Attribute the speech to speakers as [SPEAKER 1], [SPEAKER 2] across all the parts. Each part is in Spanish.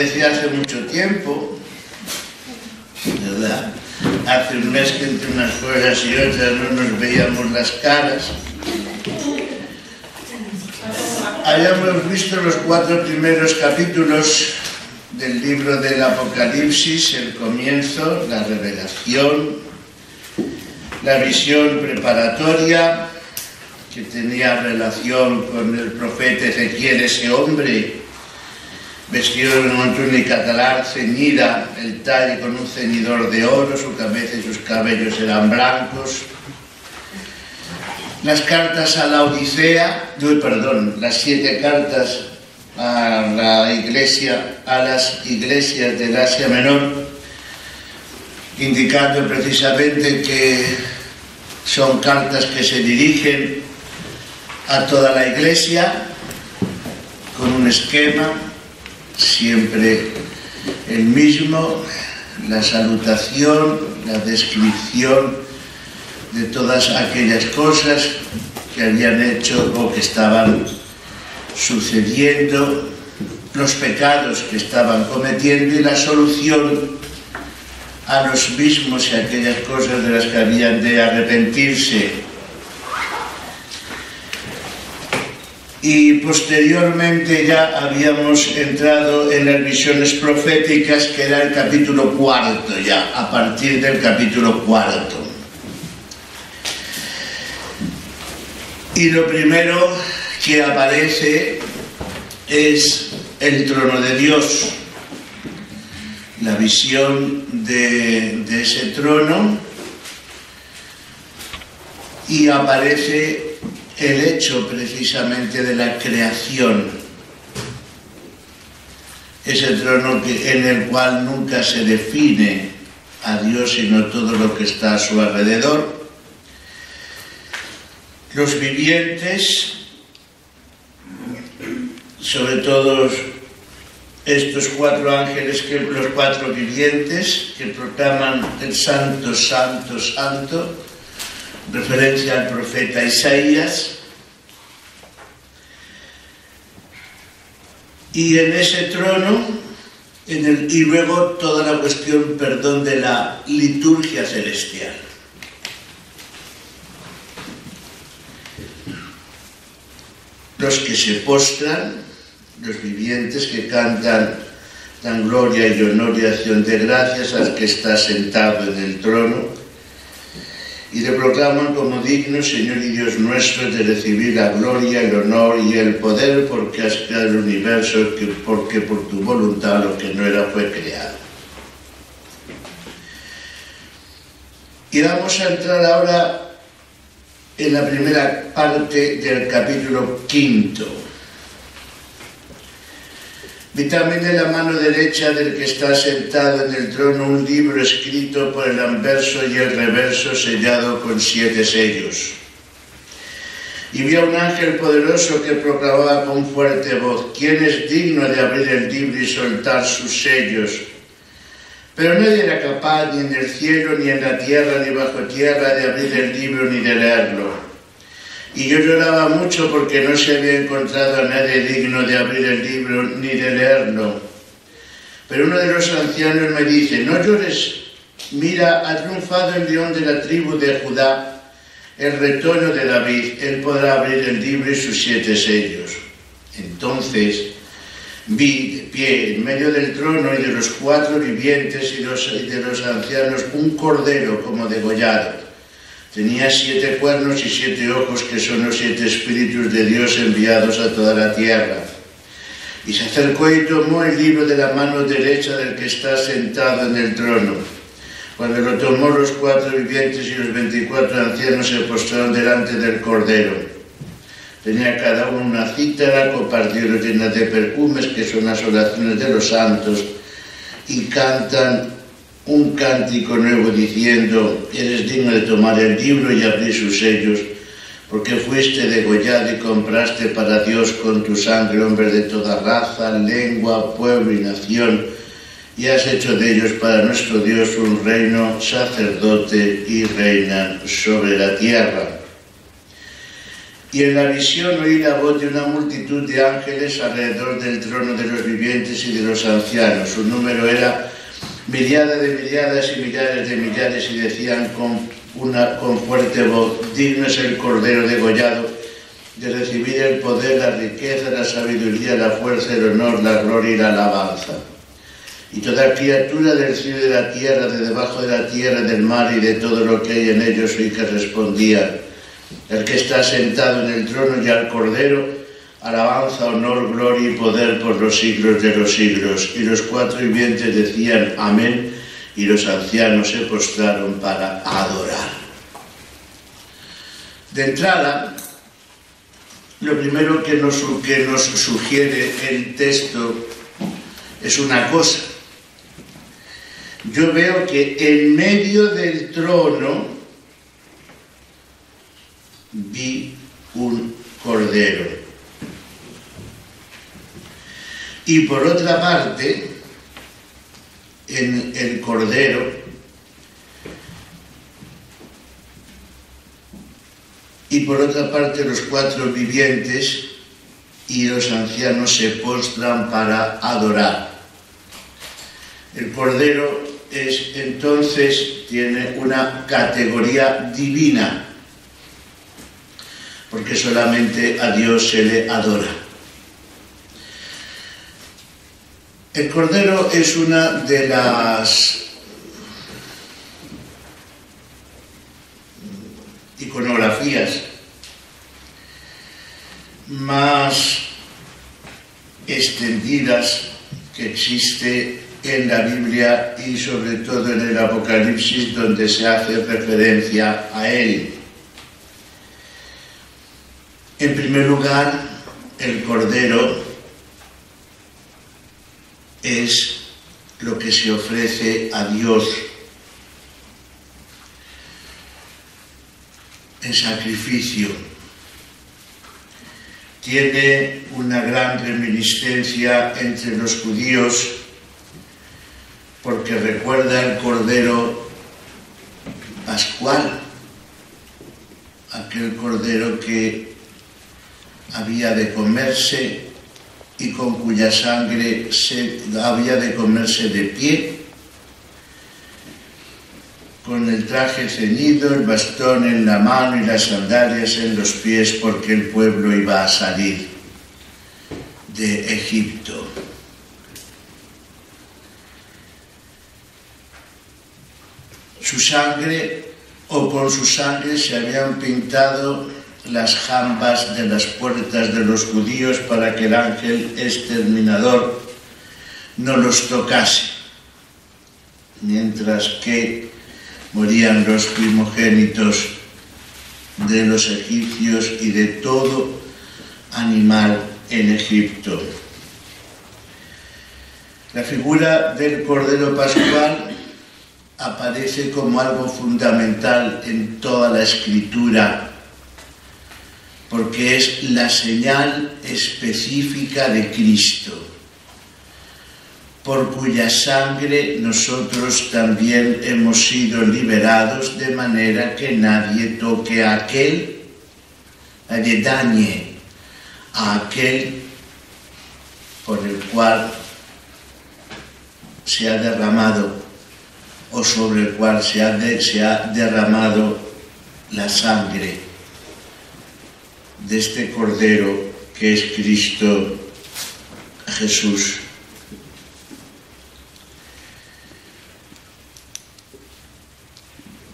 [SPEAKER 1] parece hace mucho tiempo, ¿verdad? Hace un mes que entre unas cosas y otras no nos veíamos las caras. Habíamos visto los 4 primeros capítulos del libro del Apocalipsis, el comienzo, la revelación, la visión preparatoria que tenía relación con el profeta Ezequiel, ese hombre vestido de una túnica talar ceñida, el talle con un ceñidor de oro, su cabeza y sus cabellos eran blancos. Las cartas a la Odisea, las 7 cartas a las iglesias del Asia Menor, indicando precisamente que son cartas que se dirigen a toda la iglesia con un esquema siempre el mismo, la salutación, la descripción de todas aquellas cosas que habían hecho o que estaban sucediendo, los pecados que estaban cometiendo y la solución a los mismos y aquellas cosas de las que habían de arrepentirse. Y posteriormente ya habíamos entrado en las visiones proféticas, que era el capítulo 4 ya, a partir del capítulo 4. Y lo primero que aparece es el trono de Dios, la visión de ese trono, y aparece el hecho precisamente de la creación, ese trono en el cual nunca se define a Dios sino todo lo que está a su alrededor. Los vivientes, sobre todo estos 4 ángeles, los 4 vivientes que proclaman el Santo, Santo, Santo, referencia al profeta Isaías, y en ese trono, y luego toda la cuestión, de la liturgia celestial. Los que se postran, los vivientes que cantan, dan gloria y honor y acción de gracias al que está sentado en el trono, y le proclaman como digno, Señor y Dios nuestro, de recibir la gloria, el honor y el poder, porque has creado el universo, porque por tu voluntad lo que no era fue creado. Y vamos a entrar ahora en la primera parte del capítulo 5. Vi también en la mano derecha del que está sentado en el trono un libro escrito por el anverso y el reverso, sellado con 7 sellos. Y vi a un ángel poderoso que proclamaba con fuerte voz: ¿quién es digno de abrir el libro y soltar sus sellos? Pero nadie era capaz, ni en el cielo, ni en la tierra, ni bajo tierra, de abrir el libro ni de leerlo. Y yo lloraba mucho porque no se había encontrado a nadie digno de abrir el libro ni de leerlo. Pero uno de los ancianos me dice: no llores, mira, ha triunfado el león de la tribu de Judá, el retoño de David. Él podrá abrir el libro y sus 7 sellos. Entonces vi de pie en medio del trono y de los 4 vivientes y de los ancianos un cordero como degollado. Tenía 7 cuernos y 7 ojos, que son los 7 espíritus de Dios enviados a toda la tierra. Y se acercó y tomó el libro de la mano derecha del que está sentado en el trono. Cuando lo tomó, los 4 vivientes y los 24 ancianos se postraron delante del cordero. Tenía cada uno una cítara, copas de oro llenas de perfumes, que son las oraciones de los santos, y cantan un cántico nuevo diciendo: eres digno de tomar el libro y abrir sus sellos, porque fuiste degollado y compraste para Dios con tu sangre hombres de toda raza, lengua, pueblo y nación, y has hecho de ellos para nuestro Dios un reino, sacerdote y reinan sobre la tierra. Y en la visión oí la voz de una multitud de ángeles alrededor del trono de los vivientes y de los ancianos. Su número era miríadas de miríadas y millares de millares, y decían con fuerte voz: digno es el Cordero degollado de recibir el poder, la riqueza, la sabiduría, la fuerza, el honor, la gloria y la alabanza. Y toda criatura del cielo y de la tierra, de debajo de la tierra, del mar y de todo lo que hay en ellos, oí que respondían: el que está sentado en el trono y al Cordero, alabanza, honor, gloria y poder por los siglos de los siglos. Y los cuatro vivientes decían: amén, y los ancianos se postraron para adorar. De entrada, lo primero que nos sugiere el texto es una cosa. Yo veo que en medio del trono vi un cordero. Y por otra parte, en el cordero y por otra parte los cuatro vivientes y los ancianos se postran para adorar. El cordero entonces tiene una categoría divina, porque solamente a Dios se le adora. El Cordero es una de las iconografías más extendidas que existe en la Biblia y sobre todo en el Apocalipsis, donde se hace referencia a él. En primer lugar, el Cordero es lo que se ofrece a Dios en sacrificio. Tiene una gran reminiscencia entre los judíos, porque recuerda el Cordero pascual, aquel Cordero que había de comerse y con cuya sangre había de comerse de pie, con el traje ceñido, el bastón en la mano y las sandalias en los pies, porque el pueblo iba a salir de Egipto. Su sangre, o con su sangre, se habían pintado las jambas de las puertas de los judíos para que el ángel exterminador no los tocase, mientras que morían los primogénitos de los egipcios y de todo animal en Egipto. La figura del Cordero Pascual aparece como algo fundamental en toda la Escritura, porque es la señal específica de Cristo, por cuya sangre nosotros también hemos sido liberados, de manera que nadie toque a aquel, nadie dañe a aquel por el cual se ha derramado o sobre el cual se ha derramado la sangre de este Cordero que es Cristo Jesús.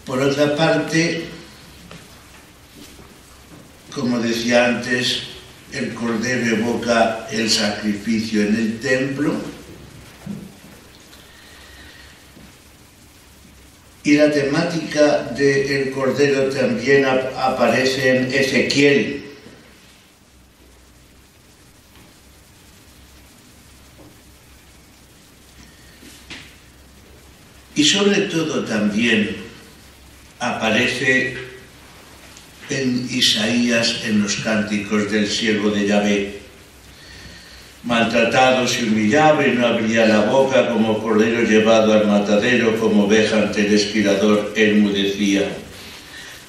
[SPEAKER 1] Por otra parte, como decía antes, el Cordero evoca el sacrificio en el templo, y la temática del Cordero también aparece en Ezequiel. Y sobre todo también aparece en Isaías, en los cánticos del siervo de Yahvé. Maltratado se humillaba y no abría la boca, como cordero llevado al matadero, como oveja ante el esquilador enmudecía.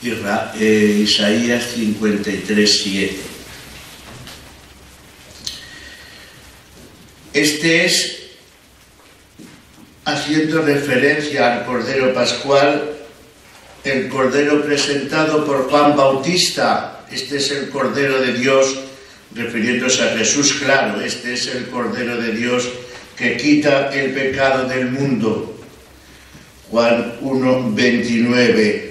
[SPEAKER 1] Isaías 53:7. Este es, haciendo referencia al Cordero Pascual, el Cordero presentado por Juan Bautista. Este es el Cordero de Dios, refiriéndose a Jesús, claro, este es el Cordero de Dios que quita el pecado del mundo. Juan 1:29.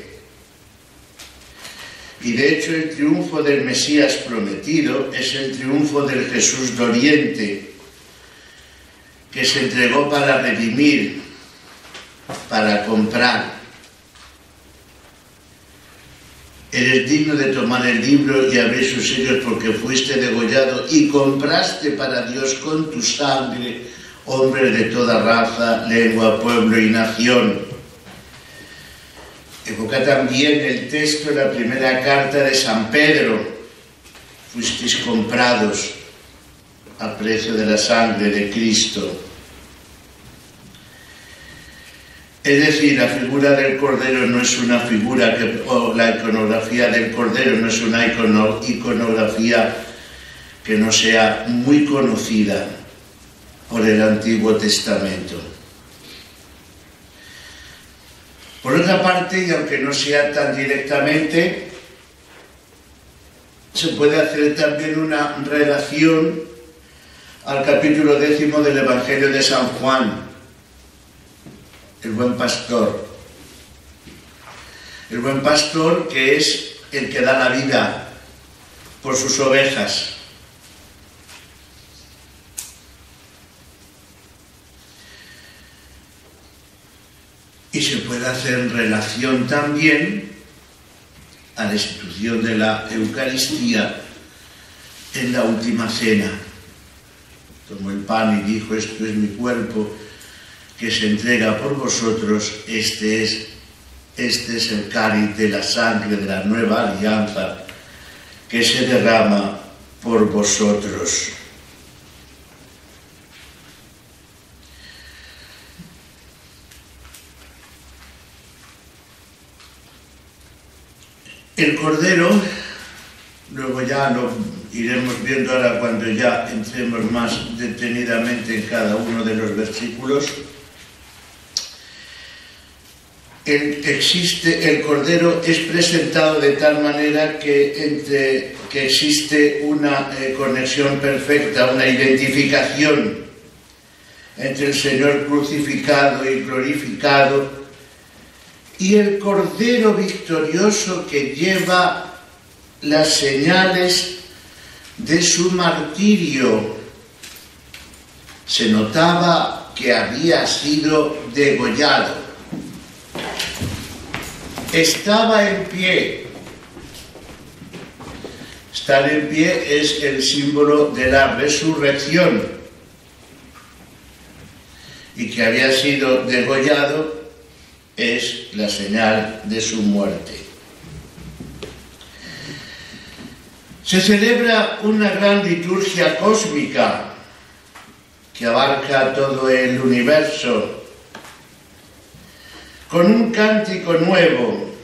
[SPEAKER 1] Y de hecho el triunfo del Mesías prometido es el triunfo del Jesús de Oriente, que se entregó para redimir, para comprar. Eres digno de tomar el libro y abrir sus sellos, porque fuiste degollado y compraste para Dios con tu sangre hombres de toda raza, lengua, pueblo y nación. Evoca también el texto de la primera carta de San Pedro: fuisteis comprados a precio de la sangre de Cristo. Es decir, la figura del Cordero no es una figura o la iconografía del Cordero no es una iconografía que no sea muy conocida por el Antiguo Testamento. Por otra parte, y aunque no sea tan directamente, se puede hacer también una relación al capítulo 10 del Evangelio de San Juan, el buen pastor. El buen pastor, que es el que da la vida por sus ovejas. Y se puede hacer en relación también a la institución de la Eucaristía en la última cena. Tomó el pan y dijo: esto es mi cuerpo que se entrega por vosotros, este es el cáliz de la sangre de la nueva alianza que se derrama por vosotros. El Cordero, luego ya lo iremos viendo ahora cuando ya entremos más detenidamente en cada uno de los versículos. El Cordero es presentado de tal manera que existe una conexión perfecta, una identificación entre el Señor crucificado y glorificado y el Cordero victorioso que lleva las señales de su martirio. Se notaba que había sido degollado. Estaba en pie. Estar en pie es el símbolo de la resurrección. Y que había sido degollado es la señal de su muerte. Se celebra una gran liturgia cósmica que abarca todo el universo con un cántico nuevo.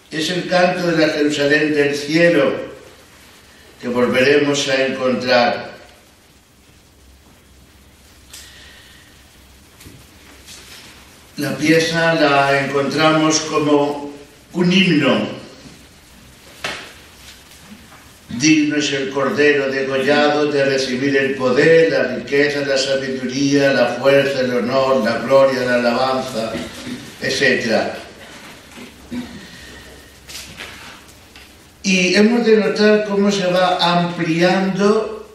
[SPEAKER 1] Es el canto de la Jerusalén del cielo que volveremos a encontrar. La pieza la encontramos como un himno. Digno es el Cordero degollado de recibir el poder, la riqueza, la sabiduría, la fuerza, el honor, la gloria, la alabanza, etc. Y hemos de notar cómo se va ampliando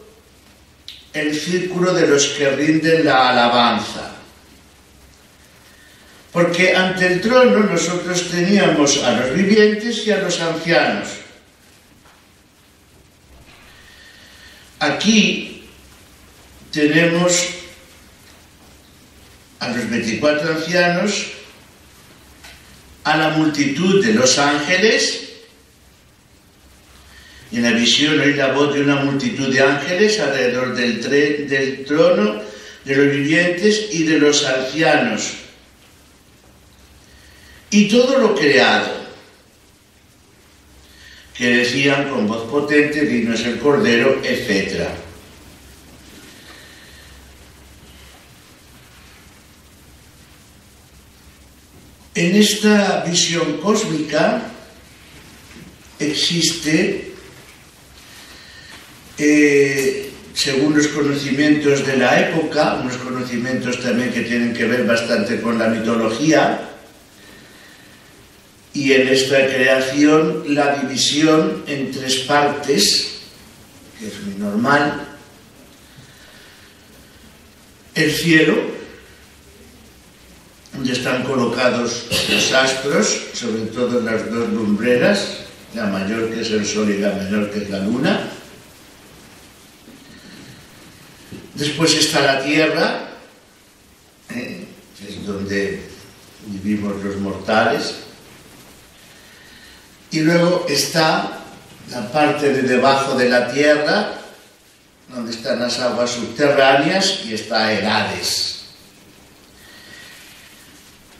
[SPEAKER 1] el círculo de los que rinden la alabanza. Porque ante el trono nosotros teníamos a los vivientes y a los ancianos. Aquí tenemos a los 24 ancianos, a la multitud de los ángeles, y en la visión oí la voz de una multitud de ángeles alrededor del trono, de los vivientes y de los ancianos. Y todo lo creado, que decían con voz potente: digno es el Cordero, etc. En esta visión cósmica existe, según los conocimientos de la época, unos conocimientos también que tienen que ver bastante con la mitología, y en esta creación la división en tres partes, que es muy normal: el cielo, donde están colocados los astros, sobre todo las dos lumbreras, la mayor, que es el Sol, y la menor, que es la Luna. Después está la Tierra, que es donde vivimos los mortales. Y luego está la parte de debajo de la Tierra, donde están las aguas subterráneas, y está el Hades.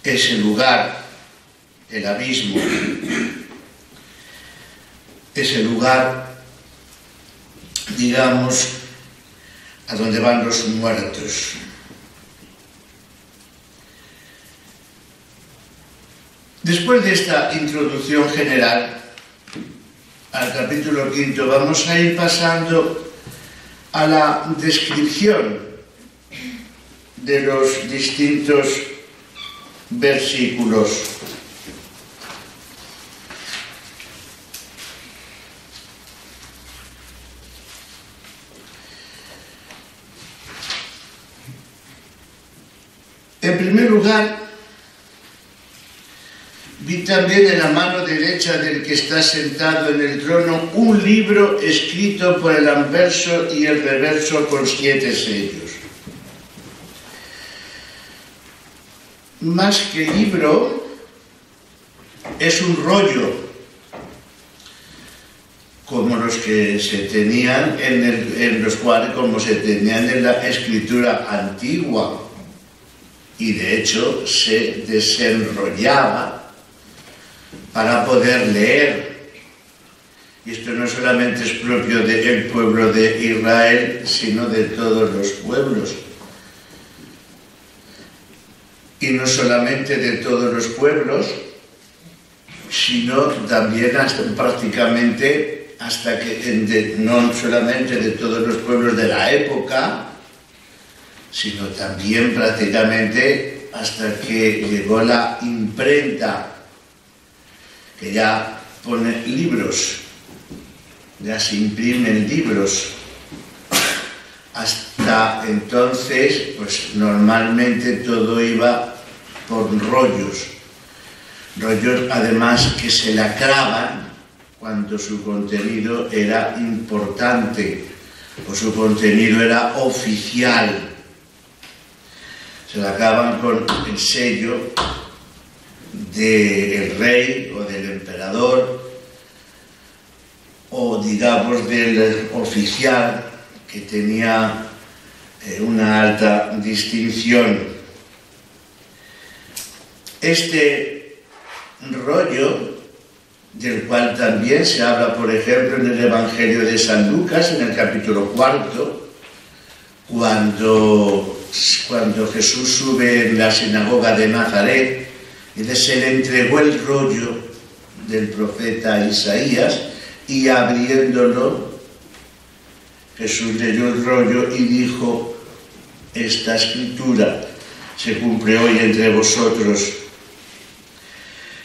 [SPEAKER 1] Ese lugar, el abismo, ese lugar, digamos, a donde van los muertos. Después de esta introducción general al capítulo 5, vamos a ir pasando a la descripción de los distintos versículos. En primer lugar, vi también en la mano derecha del que está sentado en el trono un libro escrito por el anverso y el reverso con 7 sellos. Más que libro, es un rollo, como los que se tenían en los cuales, como se tenían en la escritura antigua, y de hecho se desenrollaba para poder leer. Y esto no solamente es propio del pueblo de Israel, sino de todos los pueblos. Y no solamente de todos los pueblos, sino también prácticamente hasta que, no solamente de todos los pueblos de la época, sino también prácticamente hasta que llegó la imprenta, que ya pone libros, ya se imprimen libros. Hasta entonces, pues normalmente todo iba por rollos además que se lacraban cuando su contenido era importante o su contenido era oficial. Se lacraban con el sello del rey o del emperador, o digamos del oficial que tenía una alta distinción. Este rollo, del cual también se habla, por ejemplo, en el Evangelio de San Lucas, en el capítulo 4, cuando Jesús sube en la sinagoga de Nazaret, y se le entregó el rollo del profeta Isaías, y abriéndolo, Jesús leyó el rollo y dijo: esta escritura se cumple hoy entre vosotros.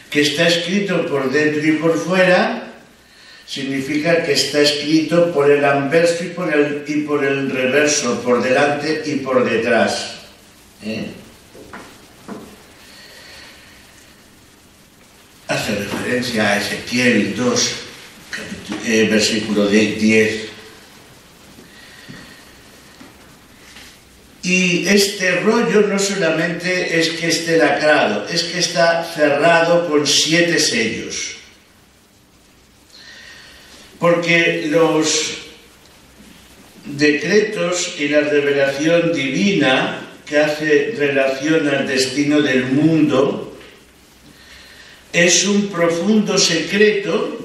[SPEAKER 1] Que está escrito por dentro y por fuera significa que está escrito por el anverso y por el reverso, por delante y por detrás. Hace referencia a Ezequiel 2, versículo 10. Y este rollo no solamente es que esté lacrado, es que está cerrado con 7 sellos. Porque los decretos y la revelación divina que hace relación al destino del mundo es un profundo secreto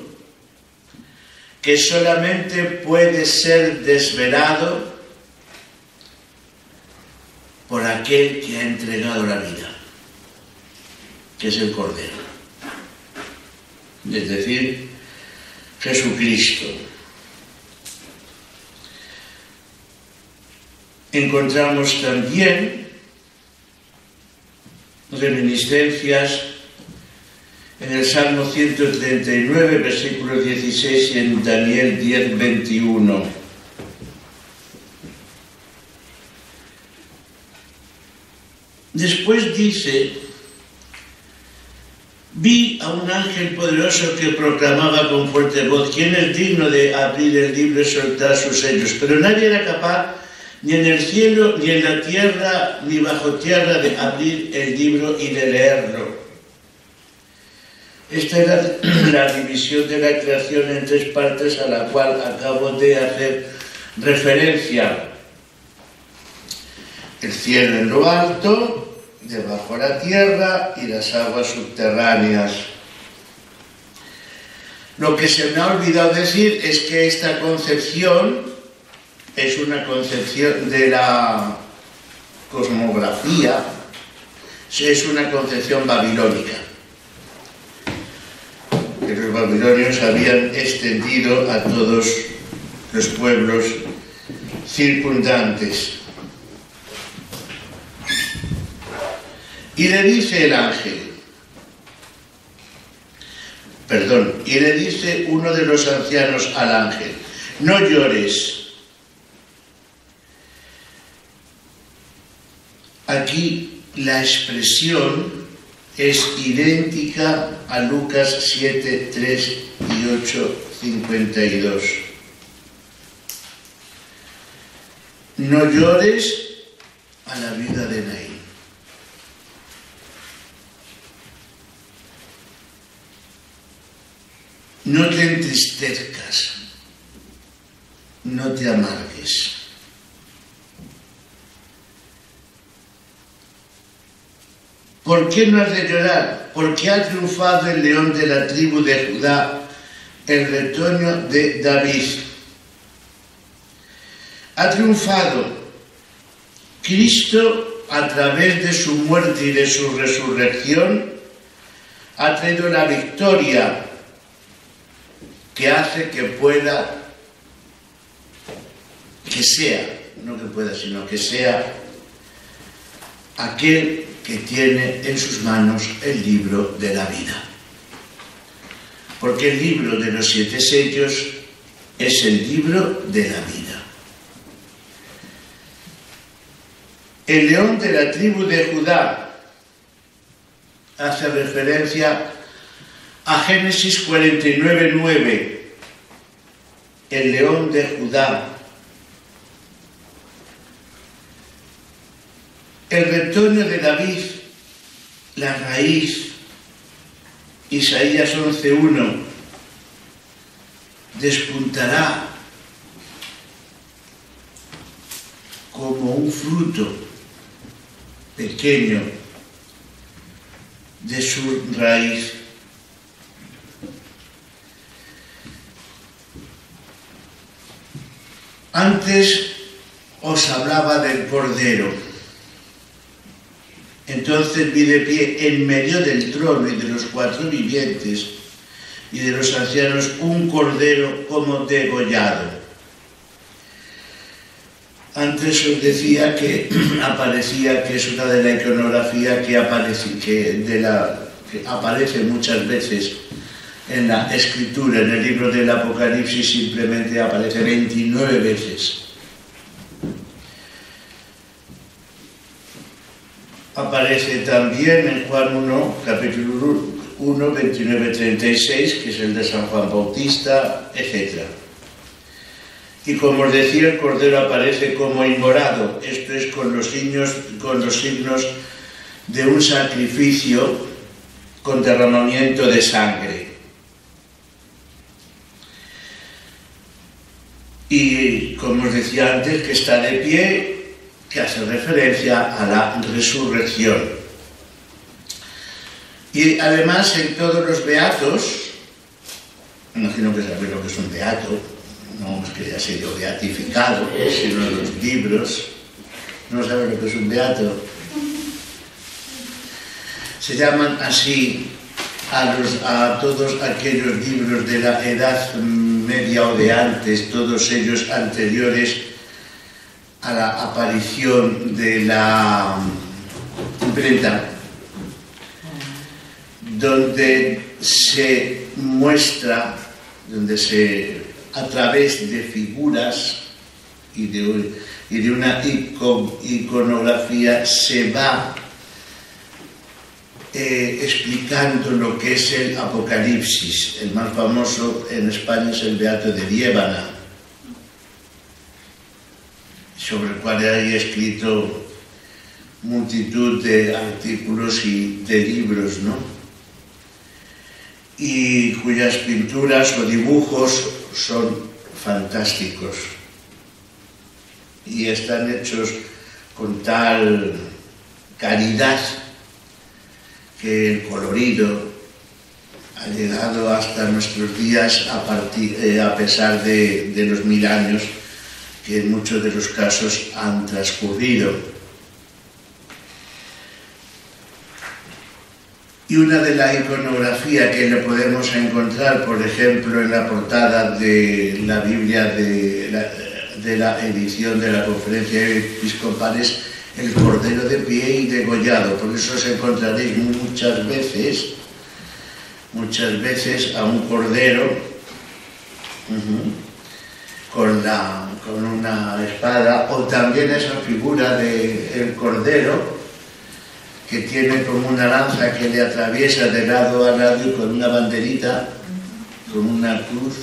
[SPEAKER 1] que solamente puede ser desvelado por aquel que ha entregado la vida, que es el Cordero, es decir, Jesucristo. Encontramos también reminiscencias en el Salmo 139, versículo 16, y en Daniel 10, 21. Después dice: vi a un ángel poderoso que proclamaba con fuerte voz: ¿quién es digno de abrir el libro y soltar sus sellos? Pero nadie era capaz, ni en el cielo, ni en la tierra, ni bajo tierra, de abrir el libro y de leerlo. Esta era la división de la creación en tres partes a la cual acabo de hacer referencia. El cielo en lo alto, debajo la tierra y las aguas subterráneas. Lo que se me ha olvidado decir es que esta concepción es una concepción de la cosmografía, es una concepción babilónica, que los babilonios habían extendido a todos los pueblos circundantes. Y le dice el ángel, y le dice uno de los ancianos al ángel: no llores. Aquí la expresión es idéntica a Lucas 7, 3 y 8, 52. No llores a la viuda de Naín. No te entristezcas, no te amargues. ¿Por qué no has de llorar? Porque ha triunfado el león de la tribu de Judá, el retoño de David. Ha triunfado. Cristo, a través de su muerte y de su resurrección, ha traído la victoria que hace que pueda, que sea, no que pueda, sino que sea aquel que tiene en sus manos el libro de la vida. Porque el libro de los 7 sellos es el libro de la vida. El león de la tribu de Judá hace referencia a Génesis 49, 9. El león de Judá. El retoño de David, la raíz, Isaías 11:1, despuntará como un fruto pequeño de su raíz. Antes os hablaba del Cordero. Entonces vi de pie en medio del trono y de los 4 vivientes y de los ancianos un cordero como degollado. Antes os decía que aparecía, que es una de la iconografía que aparece muchas veces en la Escritura. En el libro del Apocalipsis simplemente aparece 29 veces. Aparece también en Juan 1, capítulo 1, 29, 36, que es el de San Juan Bautista, etc. Y como os decía, el Cordero aparece como inmolado, esto es con los signos de un sacrificio con derramamiento de sangre. Y como os decía antes, que está de pie, que hace referencia a la resurrección. Y además en todos los beatos, imagino que sabéis lo que es un beato, no es que haya sido beatificado, sino los libros. ¿No sabéis lo que es un beato? Se llaman así a todos aquellos libros de la Edad Media o de antes, todos ellos anteriores a la aparición de la imprenta, donde se muestra, a través de figuras y de una iconografía se va explicando lo que es el Apocalipsis. El más famoso en España es el Beato de Liébana, sobre el cual hay escrito multitud de artículos y de libros, ¿no? Y cuyas pinturas o dibujos son fantásticos y están hechos con tal calidad que el colorido ha llegado hasta nuestros días a pesar de los 1000 años que en muchos de los casos han transcurrido. Y una de la iconografía que le podemos encontrar, por ejemplo, en la portada de la Biblia de la edición de la Conferencia Episcopal es el Cordero de pie y degollado. Por eso os encontraréis muchas veces a un cordero con una espada, o también esa figura del cordero que tiene como una lanza que le atraviesa de lado a lado y con una banderita, con una cruz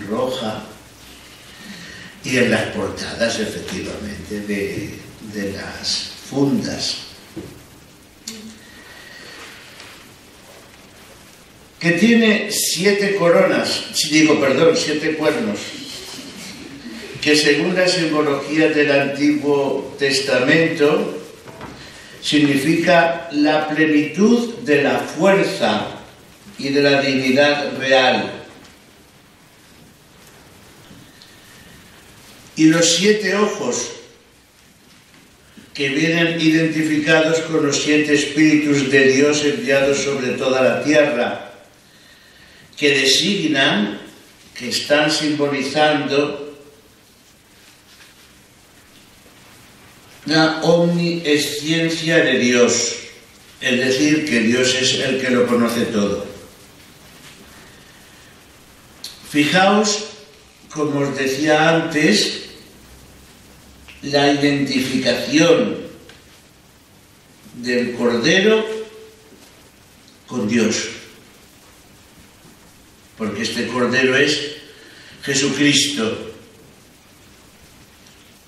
[SPEAKER 1] roja, y en las portadas efectivamente de las fundas. Que tiene 7 cuernos, que según la simbología del Antiguo Testamento significa la plenitud de la fuerza y de la dignidad real. Y los 7 ojos, que vienen identificados con los 7 espíritus de Dios enviados sobre toda la tierra, que designan, que están simbolizando la omnisciencia de Dios, es decir, que Dios es el que lo conoce todo. Fijaos, como os decía antes, la identificación del Cordero con Dios, porque este Cordero es Jesucristo.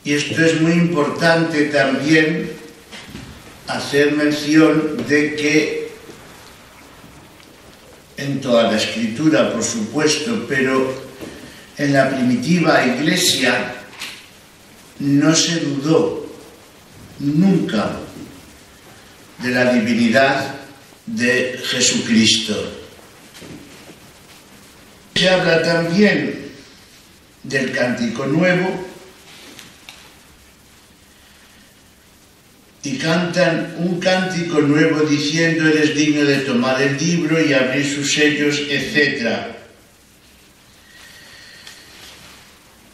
[SPEAKER 1] Y esto es muy importante también hacer mención de que en toda la Escritura, por supuesto, pero en la primitiva Iglesia no se dudó nunca de la divinidad de Jesucristo. Se habla también del Cántico Nuevo y cantan un cántico nuevo diciendo: eres digno de tomar el libro y abrir sus sellos, etc.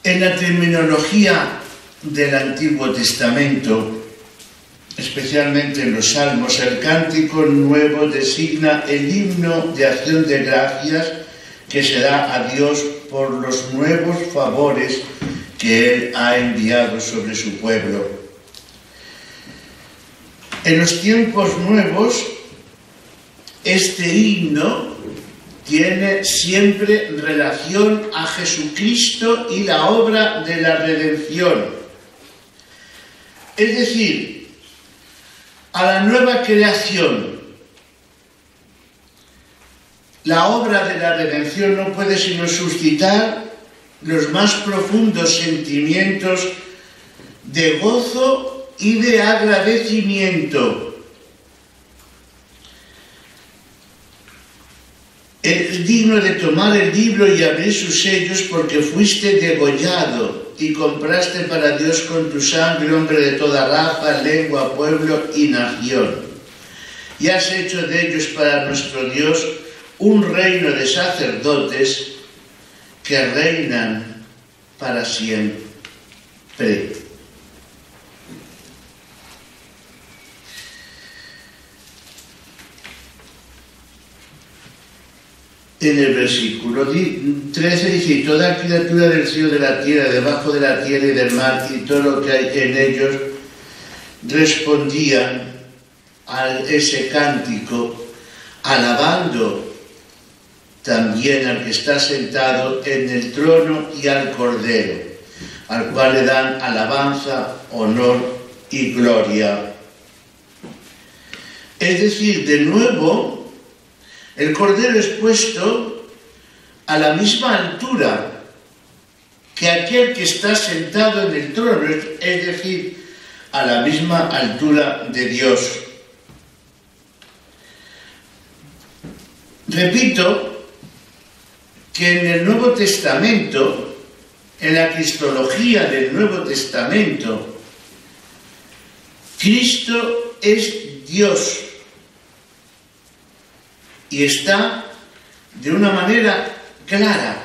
[SPEAKER 1] En la terminología del Antiguo Testamento, especialmente en los Salmos, el Cántico Nuevo designa el himno de acción de gracias que se da a Dios por los nuevos favores que Él ha enviado sobre su pueblo. En los tiempos nuevos, este himno tiene siempre relación a Jesucristo y la obra de la redención. Es decir, a la nueva creación. La obra de la redención no puede sino suscitar los más profundos sentimientos de gozo y de agradecimiento. Eres digno de tomar el libro y abrir sus sellos, porque fuiste degollado y compraste para Dios con tu sangre hombre de toda raza, lengua, pueblo y nación. Y has hecho de ellos para nuestro Dios un reino de sacerdotes que reinan para siempre. En el versículo 13 dice: y toda criatura del cielo, de la tierra, debajo de la tierra y del mar, y todo lo que hay en ellos, respondían a ese cántico, alabando también al que está sentado en el trono y al Cordero, al cual le dan alabanza, honor y gloria. Es decir, de nuevo, el Cordero es puesto a la misma altura que aquel que está sentado en el trono, es decir, a la misma altura de Dios. Repito que en el Nuevo Testamento, en la cristología del Nuevo Testamento, Cristo es Dios. Y está de una manera clara,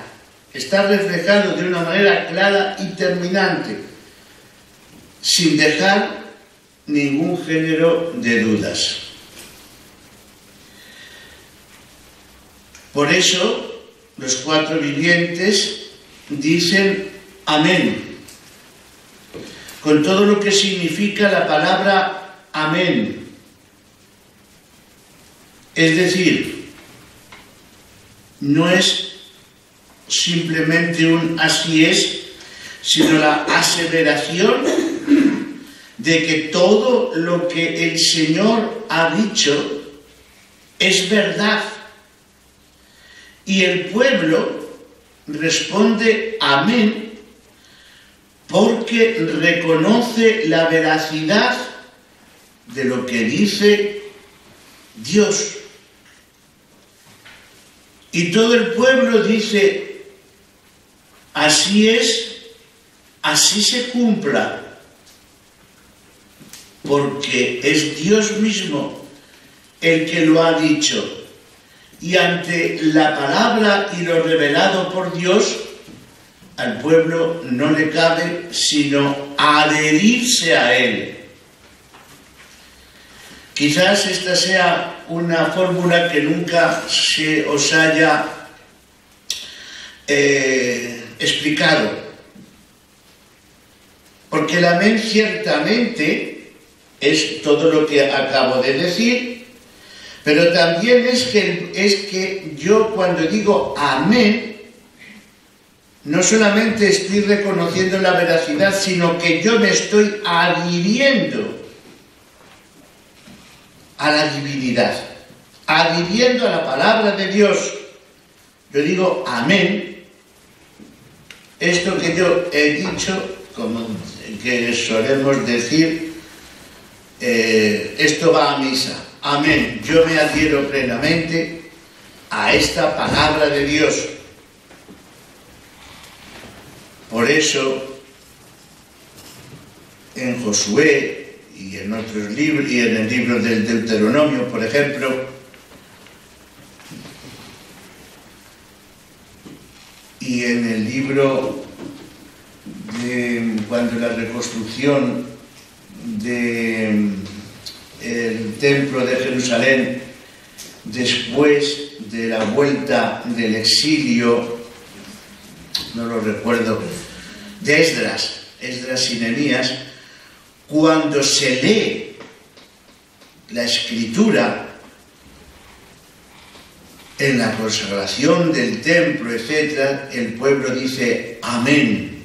[SPEAKER 1] está reflejado de una manera clara y terminante, sin dejar ningún género de dudas. Por eso, los cuatro vivientes dicen amén, con todo lo que significa la palabra amén. Es decir, no es simplemente un así es, sino la aseveración de que todo lo que el Señor ha dicho es verdad. Y el pueblo responde amén porque reconoce la veracidad de lo que dice Dios. Y todo el pueblo dice, así es, así se cumpla, porque es Dios mismo el que lo ha dicho. Y ante la palabra y lo revelado por Dios, al pueblo no le cabe sino adherirse a él. Quizás esta sea una fórmula que nunca se os haya explicado. Porque el amén ciertamente es todo lo que acabo de decir, pero también es que yo cuando digo amén, no solamente estoy reconociendo la veracidad, sino que yo me estoy adhiriendo a la divinidad, adhiriendo a la palabra de Dios. Yo digo amén, esto que yo he dicho, como que solemos decir, esto va a misa, amén, yo me adhiero plenamente a esta palabra de Dios. Por eso, en Josué y en otros libros, y en el libro del Deuteronomio, por ejemplo, y en el libro de cuando la reconstrucción del templo de Jerusalén, después de la vuelta del exilio, no lo recuerdo, de Esdras y Nehemías, cuando se lee la escritura en la consagración del templo, etc., el pueblo dice amén.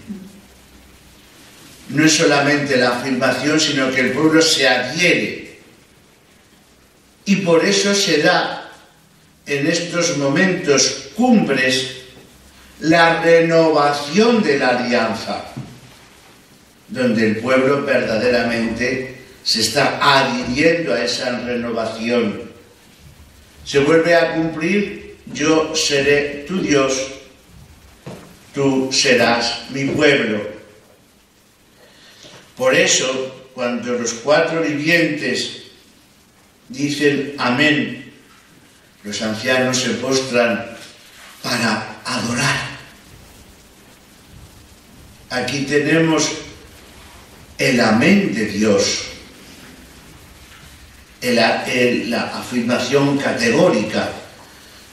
[SPEAKER 1] No es solamente la afirmación, sino que el pueblo se adhiere. Y por eso se da en estos momentos cumbres la renovación de la alianza, donde el pueblo verdaderamente se está adhiriendo a esa renovación. Se vuelve a cumplir yo seré tu Dios, tú serás mi pueblo. Por eso, cuando los cuatro vivientes dicen amén, los ancianos se postran para adorar. Aquí tenemos el amén de Dios, la afirmación categórica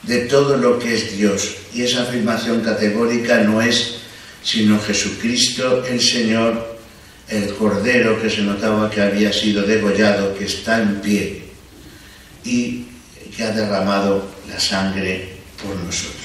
[SPEAKER 1] de todo lo que es Dios. Y esa afirmación categórica no es sino Jesucristo el Señor, el Cordero que se notaba que había sido degollado, que está en pie y que ha derramado la sangre por nosotros.